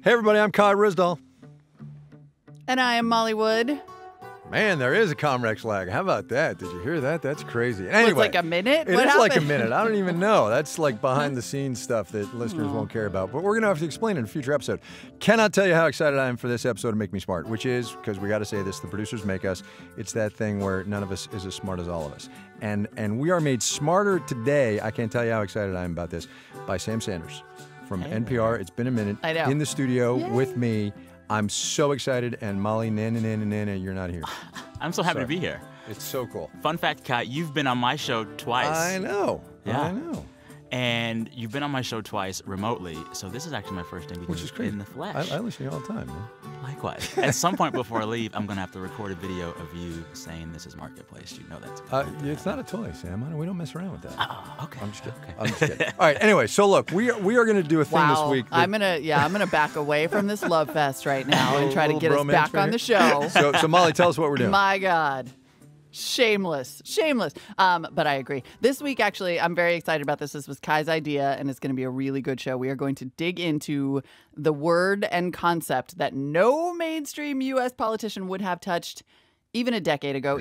Hey, everybody, I'm Kai Ryssdal. And I am Molly Wood. Man, there is a Comrex lag. How about that? Did you hear that? That's crazy. Anyway, it's like a minute? It is like a minute. I don't even know. That's like behind-the-scenes stuff that listeners won't care about. But we're going to have to explain in a future episode. Cannot tell you how excited I am for this episode of Make Me Smart, which is, because we got to say this, the producers make us. It's that thing where none of us is as smart as all of us. And we are made smarter today, I can't tell you how excited I am about this, by Sam Sanders from NPR. It's been a minute. I know. In the studio with me. I'm so excited, and Molly, nana, you're not here. I'm so happy to be here. It's so cool. Fun fact, Kai, you've been on my show twice. I know. Yeah. I know. And you've been on my show twice remotely, so this is actually my first time in the flesh. I listen to you all the time, man. Likewise. At some point before I leave, I'm going to have to record a video of you saying this is Marketplace. You know that's it's not a toy, Sam. We don't mess around with that. Oh, okay. I'm just kidding. Okay. I'm just kidding. All right, anyway, so look, we are going to do a thing this week. I'm gonna back away from this love fest right now and try to get us back on the show. So Molly, tell us what we're doing. My God. Shameless. But I agree. This week, actually, I'm very excited about this. This was Kai's idea, and it's going to be a really good show. We are going to dig into the word and concept that no mainstream U.S. politician would have touched even a decade ago,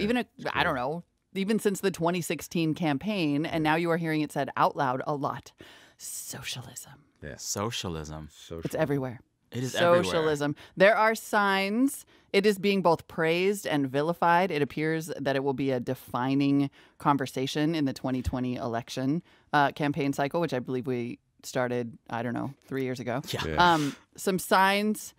I don't know, even since the 2016 campaign. And now you are hearing it said out loud a lot. Socialism. Yeah. Socialism. It's everywhere. It is Socialism. everywhere. There are signs. It is being both praised and vilified. It appears that it will be a defining conversation in the 2020 election campaign cycle, which I believe we started, 3 years ago. Yeah. Some signs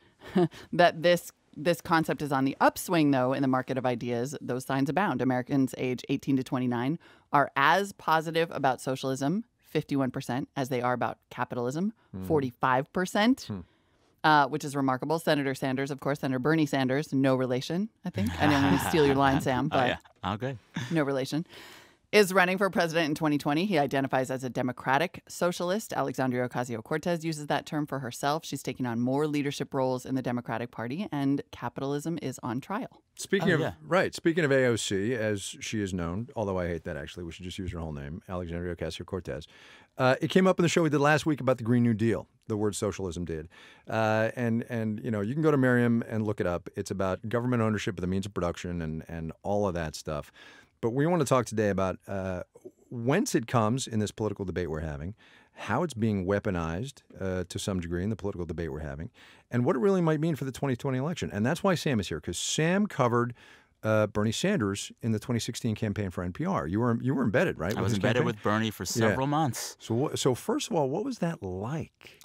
that this concept is on the upswing, though, in the market of ideas. Those signs abound. Americans age 18 to 29 are as positive about socialism, 51%, as they are about capitalism, 45%. Which is remarkable. Senator Sanders, of course, Senator Bernie Sanders, no relation, I think. I didn't want to steal your line, Sam, but Okay. No relation, is running for president in 2020. He identifies as a Democratic Socialist. Alexandria Ocasio-Cortez uses that term for herself. She's taking on more leadership roles in the Democratic Party, and capitalism is on trial. Speaking of AOC, as she is known, although I hate that actually, we should just use her whole name, Alexandria Ocasio-Cortez. It came up in the show we did last week about the Green New Deal. The word socialism did. And you know, you can go to Merriam and look it up. It's about government ownership of the means of production and all of that stuff. But we want to talk today about whence it comes in this political debate we're having, how it's being weaponized to some degree in the political debate we're having, and what it really might mean for the 2020 election. And that's why Sam is here, because Sam covered Bernie Sanders in the 2016 campaign for NPR. You were embedded, right? I was embedded with Bernie for several months. So first of all, what was that like?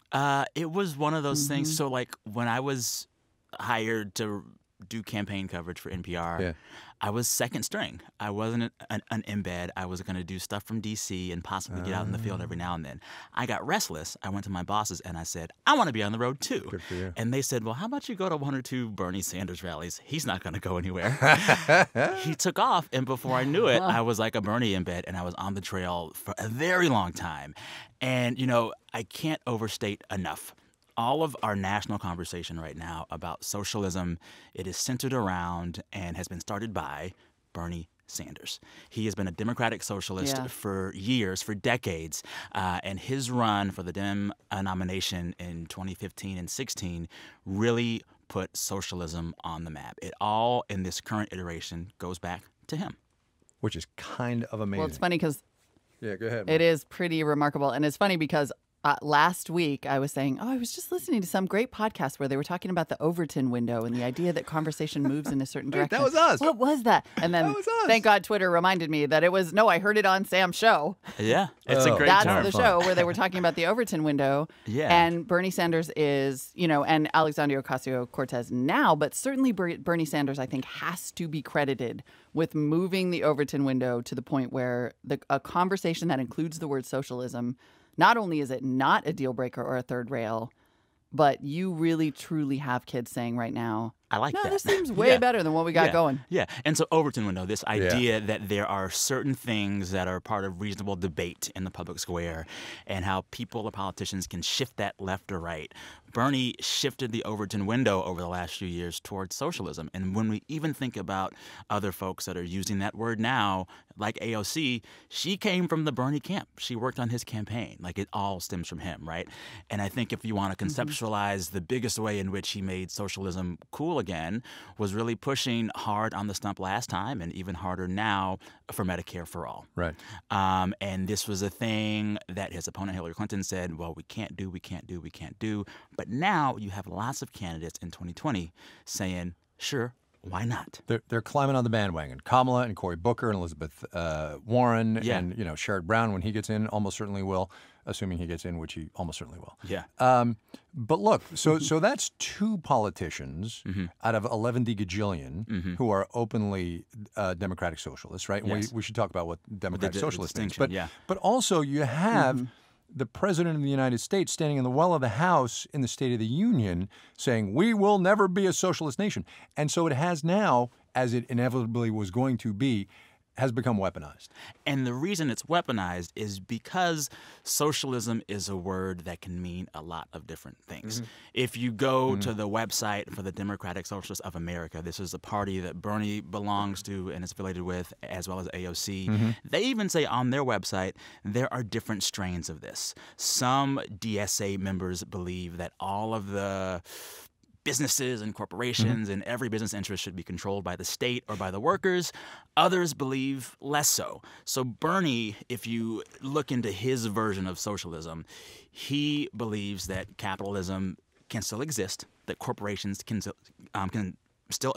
It was one of those things. So like when I was hired to do campaign coverage for NPR, I was second string. I wasn't an embed. I was going to do stuff from D.C. and possibly get out in the field every now and then. I got restless. I went to my bosses and I said, I want to be on the road too. Good for you. And they said, well, how about you go to one or two Bernie Sanders rallies? He's not going to go anywhere. He took off, and before I knew it, I was like a Bernie embed, and I was on the trail for a very long time. And, you know, I can't overstate enough. All of our national conversation right now about socialism, it is centered around and has been started by Bernie Sanders. He has been a Democratic Socialist for years, for decades, and his run for the Dem nomination in 2015 and 16 really put socialism on the map. It all, in this current iteration, goes back to him. Which is kind of amazing. Well, it's funny because go ahead. It is pretty remarkable. And it's funny because last week I was saying, I was just listening to some great podcast where they were talking about the Overton window and the idea that conversation moves in a certain direction. That was us. What was that? And then thank God Twitter reminded me that it was, I heard it on Sam's show. Yeah, it's a great That's term. the show where they were talking about the Overton window. Yeah. And Bernie Sanders is, and Alexandria Ocasio-Cortez now, but certainly Bernie Sanders, I think, has to be credited with moving the Overton window to the point where a conversation that includes the word socialism, not only is it not a deal breaker or a third rail, but you really truly have kids saying right now, I like No, that. this seems way better than what we got going. Yeah. And so Overton window, this idea that there are certain things that are part of reasonable debate in the public square and how people or politicians can shift that left or right. Bernie shifted the Overton window over the last few years towards socialism. And when we even think about other folks that are using that word now, like AOC, she came from the Bernie camp. She worked on his campaign. Like, it all stems from him, right? And I think if you want to conceptualize the biggest way in which he made socialism cool again was really pushing hard on the stump last time and even harder now for Medicare for all. Right. And this was a thing that his opponent Hillary Clinton said, well, we can't do. But now you have lots of candidates in 2020 saying, sure, why not? They're climbing on the bandwagon. Kamala and Cory Booker and Elizabeth Warren and Sherrod Brown, when he gets in, almost certainly will, assuming he gets in, which he almost certainly will. Yeah. But look, so that's two politicians out of 11 gajillion who are openly Democratic Socialists, right? And Yes. we should talk about what Democratic Socialist means. distinction, But also you have the President of the United States standing in the well of the House in the State of the Union saying, we will never be a socialist nation. And so it has now, as it inevitably was going to be, has become weaponized. And the reason it's weaponized is because socialism is a word that can mean a lot of different things. If you go to the website for the Democratic Socialists of America, this is a party that Bernie belongs to and is affiliated with, as well as AOC. They even say on their website there are different strains of this. Some DSA members believe that all of the businesses and corporations and every business interest should be controlled by the state or by the workers. Others believe less so. So Bernie, if you look into his version of socialism, he believes that capitalism can still exist, that corporations can still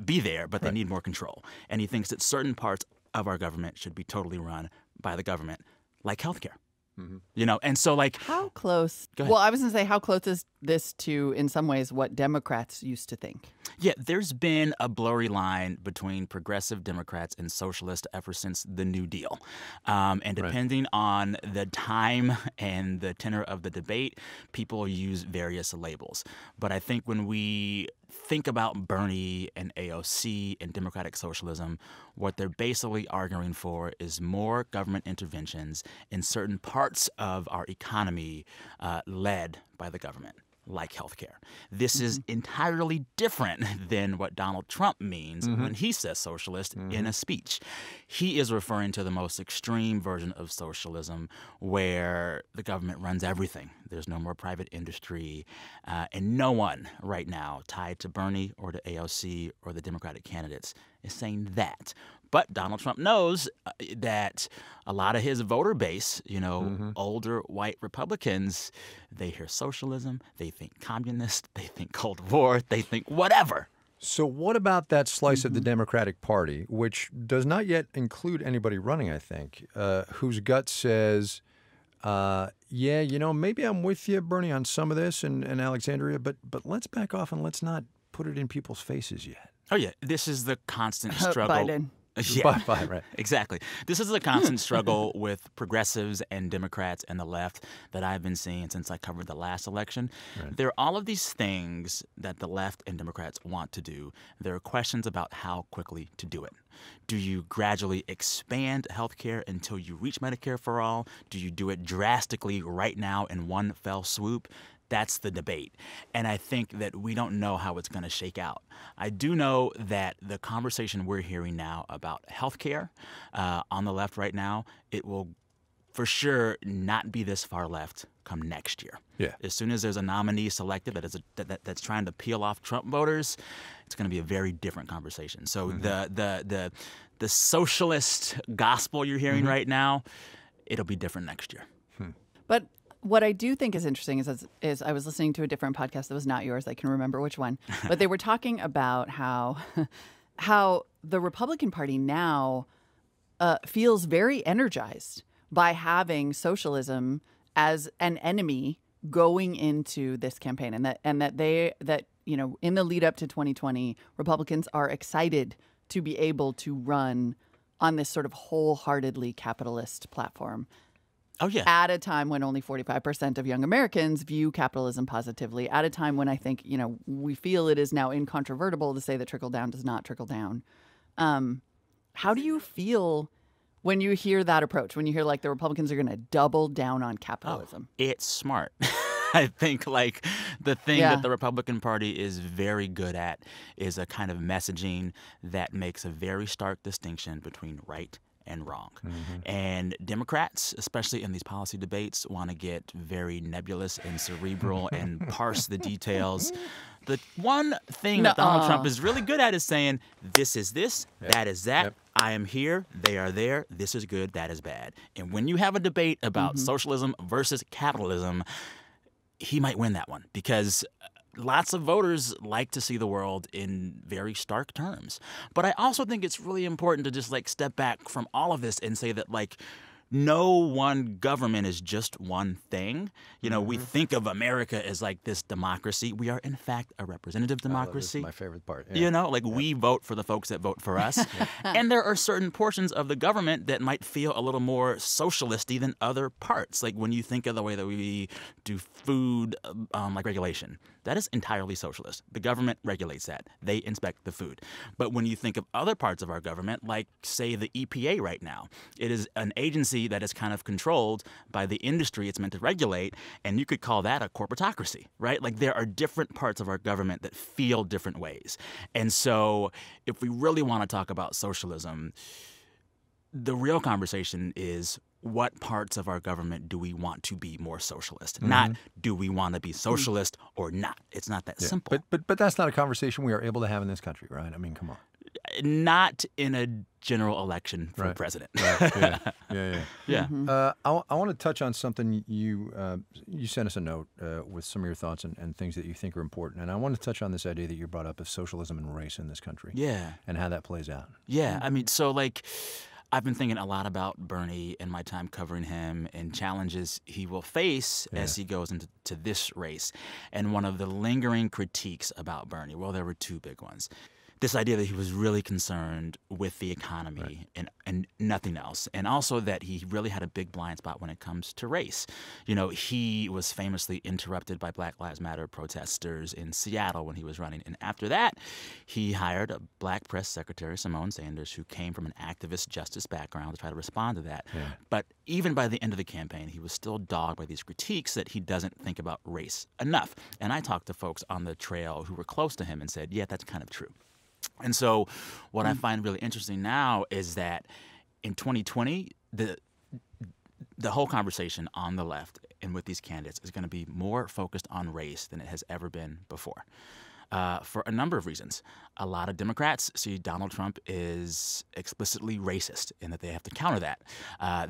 be there, but they need more control. And he thinks that certain parts of our government should be totally run by the government, like healthcare. And so, like, How close? Go ahead. Well, I was going to say, how close is this to, in some ways, what Democrats used to think? yeah, there's been a blurry line between progressive Democrats and socialists ever since the New Deal. And depending on the time and the tenor of the debate, people use various labels. But I think when we think about Bernie and AOC and democratic socialism, what they're basically arguing for is more government interventions in certain parts of our economy led by the government, like healthcare. This is entirely different than what Donald Trump means when he says socialist in a speech. He is referring to the most extreme version of socialism where the government runs everything. There's no more private industry. And no one right now tied to Bernie or to AOC or the Democratic candidates is saying that. But Donald Trump knows that a lot of his voter base, older white Republicans, they hear socialism, they think communist, they think Cold War, they think whatever. So what about that slice of the Democratic Party, which does not yet include anybody running, I think, whose gut says, maybe I'm with you, Bernie, on some of this and Alexandria, but let's back off and let's not put it in people's faces yet. Oh, yeah. This is the constant struggle. Biden. Yeah, right. Exactly. This is the constant struggle with progressives and Democrats and the left that I've been seeing since I covered the last election. Right. There are all of these things that the left and Democrats want to do. There are questions about how quickly to do it. Do you gradually expand health care until you reach Medicare for all? Do you do it drastically right now in one fell swoop? That's the debate. And I think that we don't know how it's going to shake out. I do know that the conversation we're hearing now about health care on the left right now, it will for sure not be this far left come next year. Yeah. As soon as there's a nominee selected that's trying to peel off Trump voters, it's going to be a very different conversation. So the socialist gospel you're hearing right now, it'll be different next year. But what I do think is interesting is I was listening to a different podcast that was not yours. I can remember which one. But they were talking about how the Republican Party now feels very energized by having socialism as an enemy going into this campaign, and that in the lead up to 2020, Republicans are excited to be able to run on this sort of wholeheartedly capitalist platform. Oh, yeah. At a time when only 45% of young Americans view capitalism positively, at a time when I think, we feel it is now incontrovertible to say that trickle down does not trickle down. How do you feel when you hear that approach, when you hear like the Republicans are going to double down on capitalism? It's smart. I think like the thing that the Republican Party is very good at is a kind of messaging that makes a very stark distinction between right and wrong. And Democrats, especially in these policy debates, want to get very nebulous and cerebral and parse the details. The one thing that Donald Trump is really good at is saying, this is this, that is that. I am here, they are there, this is good, that is bad. And when you have a debate about socialism versus capitalism, he might win that one because lots of voters like to see the world in very stark terms. But I also think it's really important to just like step back from all of this and say that like no one government is just one thing. We think of America as like this democracy. We are, in fact, a representative democracy. This is my favorite part. Yeah. We vote for the folks that vote for us. And there are certain portions of the government that might feel a little more socialist-y than other parts. Like when you think of the way that we do food like regulation, that is entirely socialist. The government regulates that. They inspect the food. But when you think of other parts of our government, like, say, the EPA right now, it is an agency that is kind of controlled by the industry it's meant to regulate, and you could call that a corporatocracy, right? Like, there are different parts of our government that feel different ways. And so if we really want to talk about socialism, the real conversation is what parts of our government do we want to be more socialist? Not do we want to be socialist or not. It's not that simple. But that's not a conversation we are able to have in this country, right? I mean, come on. Not in a general election for president. Right. Yeah. I want to touch on something you sent us a note with some of your thoughts and things that you think are important. And I want to touch on this idea that you brought up of socialism and race in this country. Yeah. And how that plays out. Yeah. I mean, so like I've been thinking a lot about Bernie in my time covering him and challenges he will face as he goes into this race. And one of the lingering critiques about Bernie, well, there were two big ones. This idea that he was really concerned with the economy and nothing else. And also that he really had a big blind spot when it comes to race. He was famously interrupted by Black Lives Matter protesters in Seattle when he was running. And after that, he hired a black press secretary, Simone Sanders, who came from an activist justice background to try to respond to that. Yeah. But even by the end of the campaign, he was still dogged by these critiques that he doesn't think about race enough. And I talked to folks on the trail who were close to him and said, yeah, that's kind of true. And so what I find really interesting now is that in 2020, the whole conversation on the left and with these candidates is going to be more focused on race than it has ever been before. For a number of reasons. A lot of Democrats see Donald Trump is explicitly racist and that they have to counter that.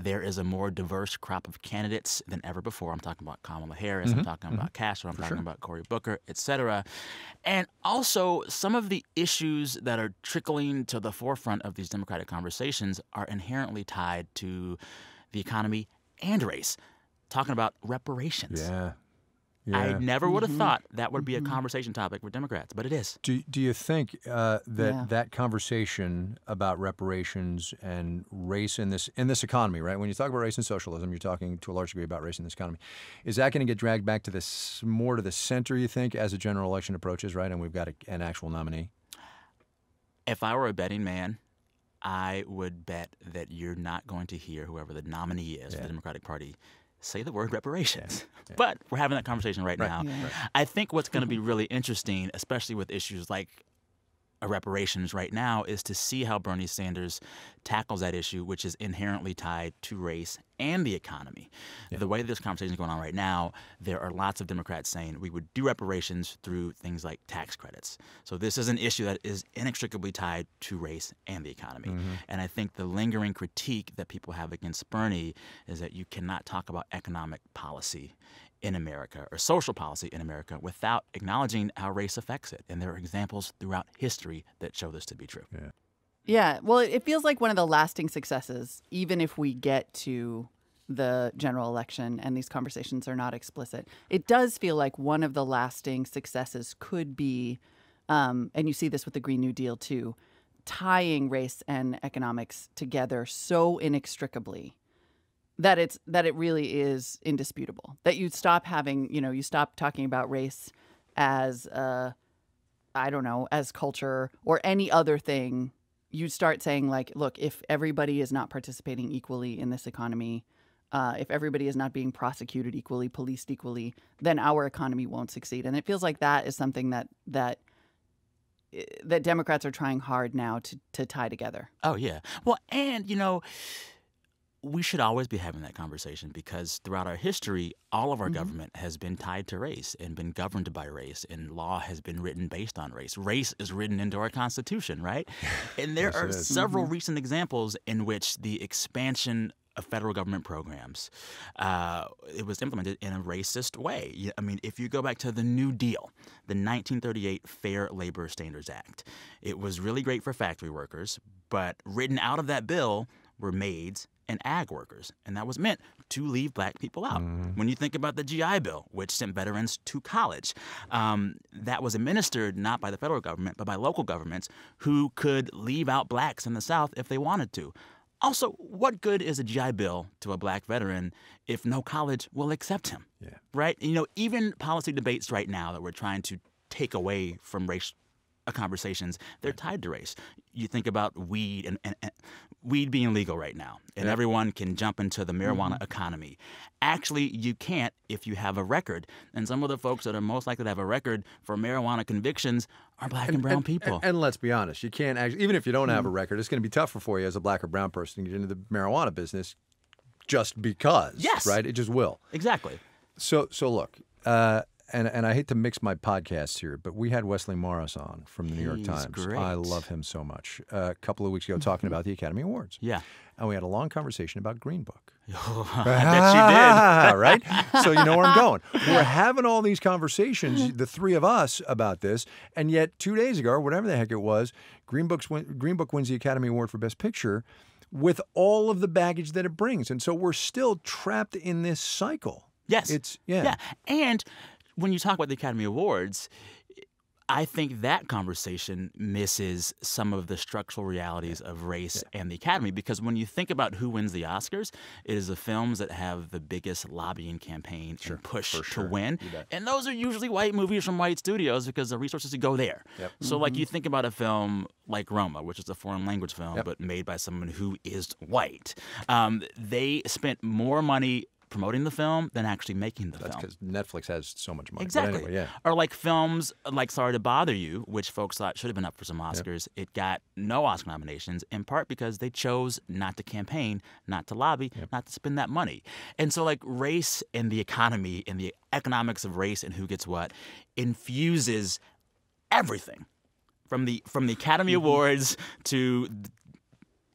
There is a more diverse crop of candidates than ever before. I'm talking about Kamala Harris. I'm talking about Castro. I'm talking about Cory Booker, et cetera. And also, some of the issues that are trickling to the forefront of these Democratic conversations are inherently tied to the economy and race. Talking about reparations. Yeah. I never would have thought that would be a conversation topic for Democrats, but it is. Do you think that conversation about reparations and race in this economy, right? When you talk about race and socialism, you're talking to a large degree about race in this economy. Is that going to get dragged back to more to the center, you think, as a general election approaches, right? And we've got an actual nominee? If I were a betting man, I would bet that you're not going to hear whoever the nominee is for the Democratic Party say the word reparations. Yeah. But we're having that conversation right now. Yeah. I think what's going to be really interesting, especially with issues like reparations right now, is to see how Bernie Sanders tackles that issue, which is inherently tied to race and the economy. Yeah. The way this conversation is going on right now, there are lots of Democrats saying we would do reparations through things like tax credits. So this is an issue that is inextricably tied to race and the economy. And I think the lingering critique that people have against Bernie is that you cannot talk about economic policy in America or social policy in America without acknowledging how race affects it. And there are examples throughout history that show this to be true. Yeah. Well, it feels like one of the lasting successes, even if we get to the general election and these conversations are not explicit. It does feel like one of the lasting successes could be, and you see this with the Green New Deal too, tying race and economics together so inextricably that it really is indisputable. That you stop having, you stop talking about race as I don't know, as culture or any other thing. You start saying like, look, if everybody is not participating equally in this economy, if everybody is not being prosecuted equally, policed equally, then our economy won't succeed. And it feels like that is something that Democrats are trying hard now to tie together. Oh, yeah. Well, and, we should always be having that conversation because throughout our history, all of our government has been tied to race and been governed by race, and law has been written based on race. Race is written into our Constitution, right? And there are several recent examples in which the expansion of federal government programs, it was implemented in a racist way. I mean, if you go back to the New Deal, the 1938 Fair Labor Standards Act, it was really great for factory workers, but written out of that bill were maids and ag workers, and that was meant to leave black people out. When you think about the GI Bill, which sent veterans to college, that was administered not by the federal government, but by local governments who could leave out blacks in the South if they wanted to. Also, what good is a GI Bill to a black veteran if no college will accept him? Yeah. Right? Even policy debates right now that we're trying to take away from race conversations, they're tied to race. You think about weed and weed being legal right now, and everyone can jump into the marijuana economy. Actually, you can't if you have a record. And some of the folks that are most likely to have a record for marijuana convictions are black and brown people. And let's be honest, you can't actually, even if you don't have a record, it's going to be tougher for you as a black or brown person to get into the marijuana business just because. Yes. Right? It just will. Exactly. So look, and I hate to mix my podcasts here, but we had Wesley Morris on from the New York Times. Great. I love him so much. A couple of weeks ago talking about the Academy Awards. Yeah. And we had a long conversation about Green Book. I bet you did. Right? So you know where I'm going. We're having all these conversations, the three of us, about this, and yet 2 days ago, or whatever the heck it was, Green Book wins the Academy Award for Best Picture with all of the baggage that it brings. And so we're still trapped in this cycle. Yes. Yeah. And when you talk about the Academy Awards, I think that conversation misses some of the structural realities of race and the Academy, because when you think about who wins the Oscars, it is the films that have the biggest lobbying campaign and push to win. And those are usually white movies from white studios because the resources go there. So like you think about a film like Roma, which is a foreign language film, but made by someone who is white. They spent more money promoting the film than actually making the film. That's because Netflix has so much money. Exactly. But anyway, Or like films like Sorry to Bother You, which folks thought should have been up for some Oscars. It got no Oscar nominations, in part because they chose not to campaign, not to lobby, not to spend that money. And so like race and the economy and the economics of race and who gets what infuses everything from the Academy Awards to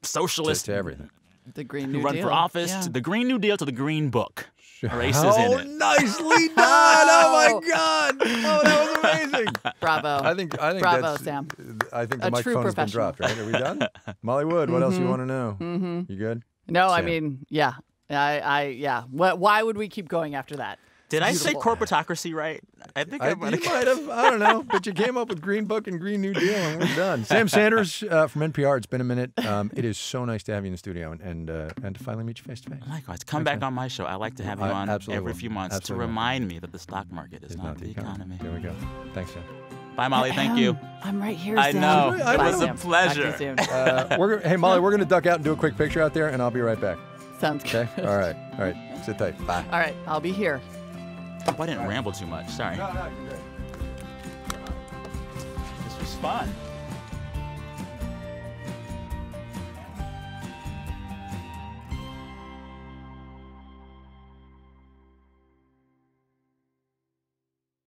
socialist to everything. The Green New who run Deal. for office, to the Green New Deal, to the Green Book. Race is in it. Nicely done! Oh my God! Oh, that was amazing. Bravo. I think Bravo, that's, Sam. I think A the true microphone has been professional. dropped. Right? Are we done? Molly Wood, what else you want to know? You good? No, Sam. I mean, yeah. Yeah. Why would we keep going after that? Did I say corporatocracy right? I think I You might might have. I don't know. But you came up with Green Book and Green New Deal, and we're done. Sam Sanders from NPR. It's been a minute. It is so nice to have you in the studio and to finally meet you face to face. Likewise. Come back on my show. I like to have you on every few months to remind me that the stock market is not the economy. There we go. Thanks, Sam. Bye, Molly. Thank you. I'm right here, I Sam. know. It Bye, was a Sam. pleasure. Talk to you soon. Hey, Molly, we're going to duck out and do a quick picture out there, and I'll be right back. Sounds good. Okay? All right. Sit tight. Bye. All right. I'll be here. I didn't ramble too much. Sorry. No, you're good. This was fun.